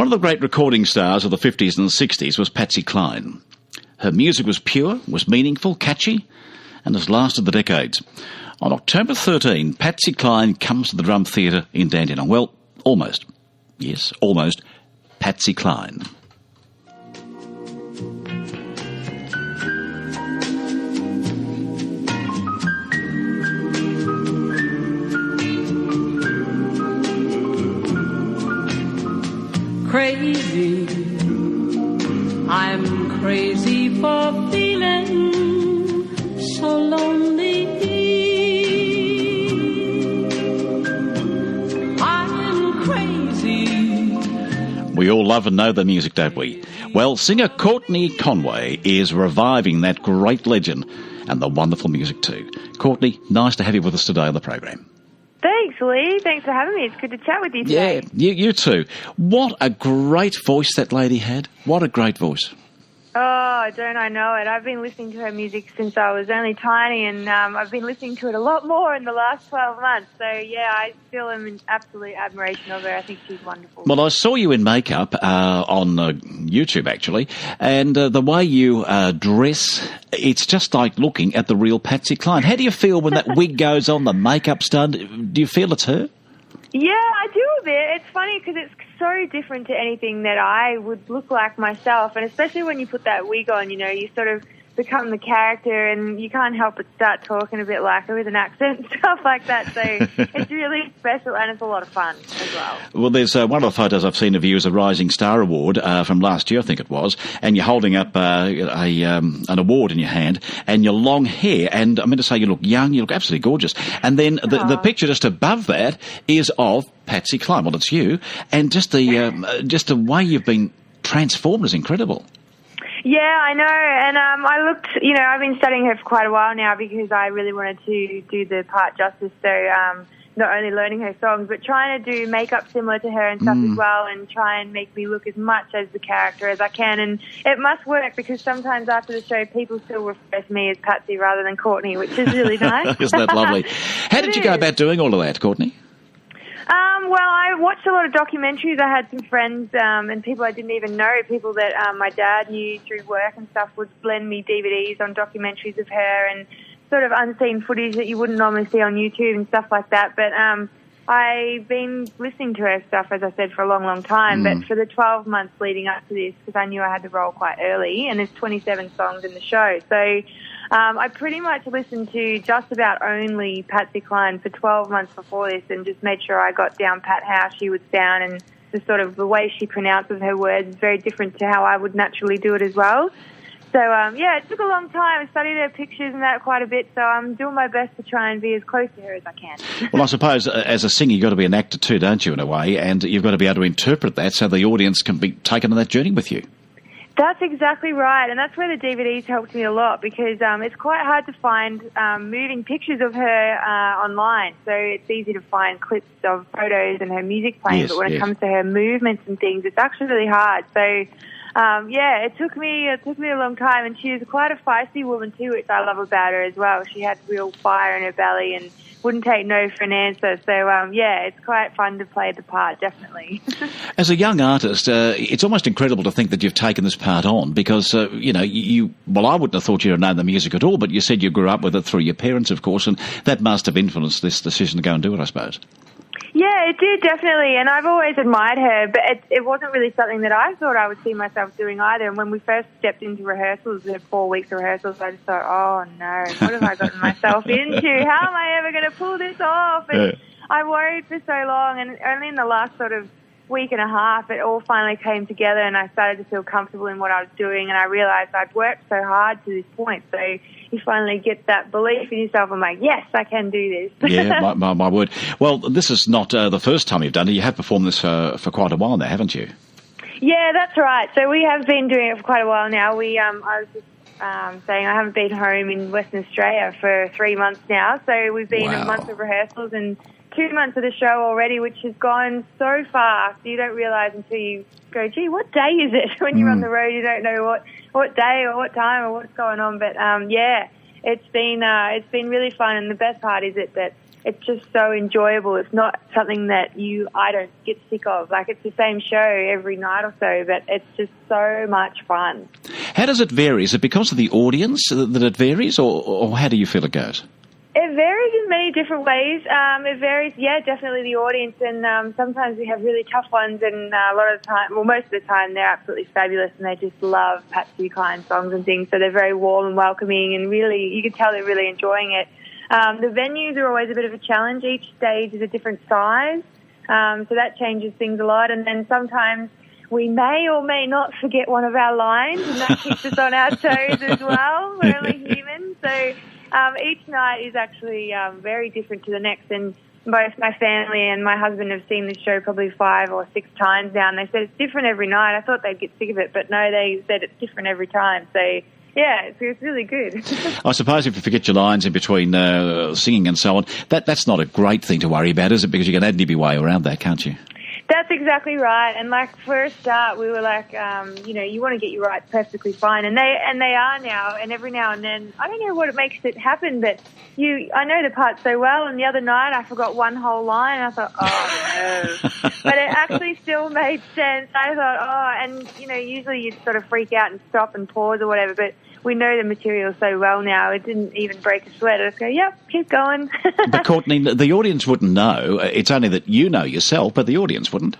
One of the great recording stars of the 50s and the 60s was Patsy Cline. Her music was pure, was meaningful, catchy, and has lasted the decades. On October 13, Patsy Cline comes to the Drum Theatre in Dandenong. Well, almost. Yes, almost. Patsy Cline. Crazy, I'm crazy for feeling so lonely. I'm crazy. We all love and know the music, don't we? Well, singer Courtney Conway is reviving that great legend and the wonderful music too. Courtney, nice to have you with us today on the program. Thanks, Leigh. Thanks for having me. It's good to chat with you today. Yeah, you too. What a great voice that lady had. What a great voice. Oh, don't I know it. I've been listening to her music since I was only tiny, and I've been listening to it a lot more in the last 12 months. So, yeah, I still am in absolute admiration of her. I think she's wonderful. Well, I saw you in makeup on YouTube, actually, and the way you dress, it's just like looking at the real Patsy Cline. How do you feel when that wig goes on, the makeup's done? Do you feel it's her? Yeah, I do a bit. It's funny because it's so different to anything that I would look like myself, and especially when you put that wig on, you know, you sort of become the character and you can't help but start talking a bit like her with an accent and stuff like that. So it's really special and it's a lot of fun as well. Well, there's one of the photos I've seen of you as a Rising Star Award from last year, I think it was, and you're holding up an award in your hand and your long hair, and I'm going to say you look young, you look absolutely gorgeous. And then the picture just above that is of Patsy Cline. Well, it's you, and just the way you've been transformed is incredible. Yeah, I know, and I looked, you know, I've been studying her for quite a while now because I really wanted to do the part justice, so not only learning her songs, but trying to do makeup similar to her and stuff as well, and try and make me look as much as the character as I can, and it must work because sometimes after the show people still refer to me as Patsy rather than Courtney, which is really nice. Isn't that lovely? How did you go about doing all of that, Courtney? Well, I watched a lot of documentaries. I had some friends and people I didn't even know, people that my dad knew through work and stuff, would lend me DVDs on documentaries of her and sort of unseen footage that you wouldn't normally see on YouTube and stuff like that. But I've been listening to her stuff, as I said, for a long, long time. But for the 12 months leading up to this, because I knew I had to roll quite early, and there's 27 songs in the show. So I pretty much listened to just about only Patsy Cline for 12 months before this and just made sure I got down pat how she would sound, and the sort of the way she pronounces her words is very different to how I would naturally do it as well. So, yeah, it took a long time. I studied her pictures and that quite a bit, so I'm doing my best to try and be as close to her as I can. Well, I suppose as a singer you've got to be an actor too, don't you, in a way, and you've got to be able to interpret that so the audience can be taken on that journey with you. That's exactly right, and that's where the DVDs helped me a lot because it's quite hard to find moving pictures of her online. So it's easy to find clips of photos and her music playing, but when it comes to her movements and things, it's actually really hard. So, yeah, it took me a long time, and she was quite a feisty woman too, which I love about her as well. She had real fire in her belly and wouldn't take no for an answer. So, yeah, it's quite fun to play the part, definitely. As a young artist, it's almost incredible to think that you've taken this part on because, you know, well, I wouldn't have thought you'd have known the music at all, but you said you grew up with it through your parents, of course, and that must have influenced this decision to go and do it, I suppose. Yeah, it did, definitely, and I've always admired her, but it wasn't really something that I thought I would see myself doing either. And when we first stepped into rehearsals, the 4 weeks of rehearsals, I just thought, oh no, what have I gotten myself into? How am I ever going to pull this off? And I worried for so long, and only in the last sort of week and a half, it all finally came together, and I started to feel comfortable in what I was doing, and I realised I'd worked so hard to this point, so you finally get that belief in yourself. I'm like, yes, I can do this. Yeah, my word. Well, this is not the first time you've done it. You have performed this for quite a while now, haven't you? Yeah, that's right. So we have been doing it for quite a while now. I was just saying I haven't been home in Western Australia for 3 months now, so we've been a month of rehearsals and 2 months of the show already, which has gone so fast. You don't realise until you go, gee, what day is it? When you're on the road, you don't know what day or what time or what's going on. But yeah, it's been really fun, and the best part is that it's just so enjoyable. It's not something that I don't get sick of. Like, it's the same show every night or so, but it's just so much fun. How does it vary? Is it because of the audience that it varies, or how do you feel it goes? It varies in many different ways. It varies, definitely the audience, and sometimes we have really tough ones, and a lot of the time, well, most of the time, they're absolutely fabulous, and they just love Patsy Cline songs and things, so they're very warm and welcoming, and really, you can tell they're really enjoying it. The venues are always a bit of a challenge. Each stage is a different size, so that changes things a lot, and then sometimes we may or may not forget one of our lines, and that keeps us on our toes as well. We're only human, so each night is actually very different to the next, and both my family and my husband have seen this show probably 5 or 6 times now, and they said it's different every night. I thought they'd get sick of it, but no, they said it's different every time. So, yeah, it's really good. I suppose if you forget your lines in between singing and so on, that's not a great thing to worry about, is it? Because you can add your way around that, can't you? That's exactly right. And like for a start, we were like, you want to get your rights perfectly fine, and they are now. And every now and then, I don't know what makes it happen, but I know the part so well. And the other night, I forgot one whole line. And I thought, oh no, but it actually still made sense. I thought, and usually you'd sort of freak out and stop and pause or whatever, but we know the material so well now, it didn't even break a sweat. I just go, yep, keep going. But Courtney, the audience wouldn't know. It's only that you know yourself, but the audience wouldn't.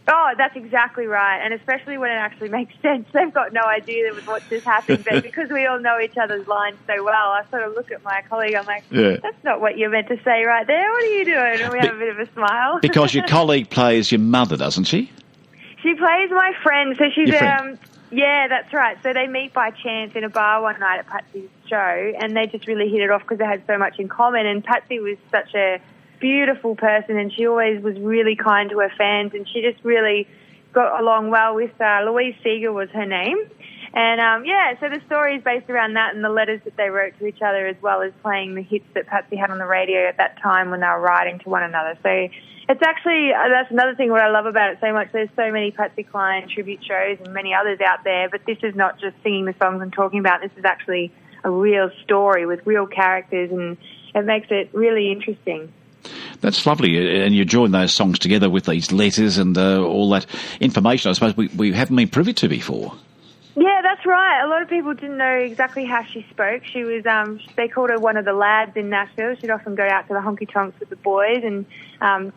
Oh, that's exactly right. And especially when it actually makes sense. They've got no idea that what just happened. But because we all know each other's lines so well, I sort of look at my colleague, I'm like, that's not what you're meant to say right there. What are you doing? And we have a bit of a smile. Because your colleague plays your mother, doesn't she? She plays my friend. So she's yeah, that's right. So they meet by chance in a bar one night at Patsy's show, and they just really hit it off because they had so much in common. And Patsy was such a beautiful person, and she always was really kind to her fans, and she just really got along well with Louise Seeger was her name. And, so the story is based around that and the letters that they wrote to each other, as well as playing the hits that Patsy had on the radio at that time when they were writing to one another. So it's actually, that's another thing what I love about it so much. There's so many Patsy Cline tribute shows and many others out there, but this is not just singing the songs and talking about. This is actually a real story with real characters, and it makes it really interesting. That's lovely, and you join those songs together with these letters and all that information, I suppose, we haven't been privy to before. Yeah, that's right. A lot of people didn't know exactly how she spoke. She was, they called her one of the lads in Nashville. She'd often go out to the honky-tonks with the boys and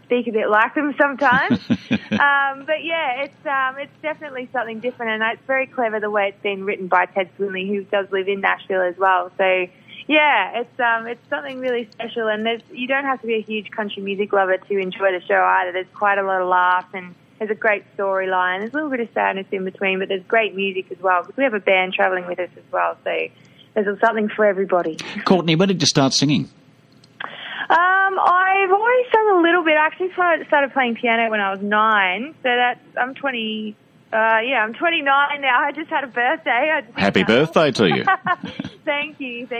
speak a bit like them sometimes. But yeah, it's definitely something different, and it's very clever the way it's been written by Ted Swinley, who does live in Nashville as well. So yeah, it's something really special, and you don't have to be a huge country music lover to enjoy the show either. There's quite a lot of laughs, and there's a great storyline. There's a little bit of sadness in between, but there's great music as well, because we have a band travelling with us as well, so there's something for everybody. Courtney, when did you start singing? I've always sung a little bit. I actually started playing piano when I was 9, so I'm 20. I'm 29 now. I just had a birthday. Happy birthday to you. Thank you. So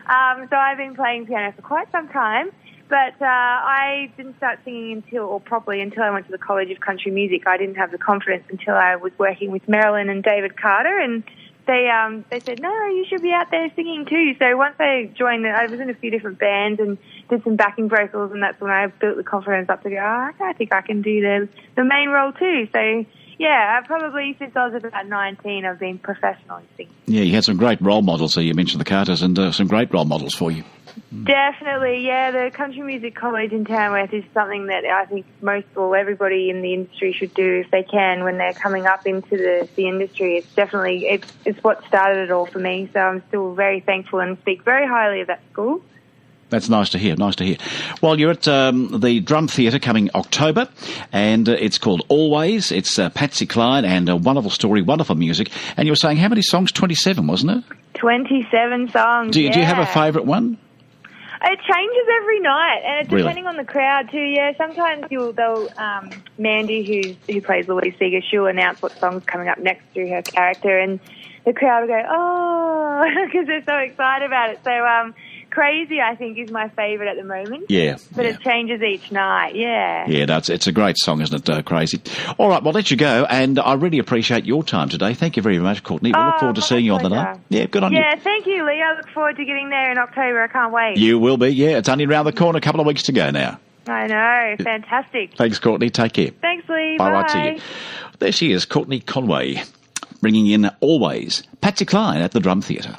I've been playing piano for quite some time, but I didn't start singing properly until I went to the College of Country Music. I didn't have the confidence until I was working with Marilyn and David Carter, and they said, no, you should be out there singing too. So once I joined, I was in a few different bands and did some backing vocals, and that's when I built the confidence up to go, I think I can do the main role too. So yeah, probably since I was about 19, I've been professionally singing. Yeah, you had some great role models. So you mentioned the Carters, and some great role models for you. Definitely, yeah. The Country Music College in Tamworth is something that I think everybody in the industry should do if they can when they're coming up into the industry. It's definitely, it's what started it all for me. So I'm still very thankful and speak very highly of that school. That's nice to hear, Well, you're at the Drum Theatre coming October, and it's called Always. It's Patsy Cline, and a wonderful story, wonderful music. And you were saying, how many songs? 27, wasn't it? 27 songs, Do you have a favourite one? It changes every night, and depending on the crowd too. Yeah, sometimes Mandy, who plays Louise Seeger, she'll announce what song's coming up next through her character, and the crowd will go, oh, because they're so excited about it. So Crazy, I think, is my favourite at the moment. Yeah. But it changes each night, yeah. Yeah, it's a great song, isn't it, Crazy? All right, well, let you go, and I really appreciate your time today. Thank you very much, Courtney. We'll look forward to seeing you on the night. Yeah, good on you. Yeah, thank you, Leigh. I look forward to getting there in October. I can't wait. You will be, yeah. It's only around the corner, a couple of weeks to go now. I know, fantastic. Thanks, Courtney. Take care. Thanks, Leigh. Bye. Bye. Right, see you. There she is, Courtney Conway, bringing in Always. Patsy Cline at the Drum Theatre.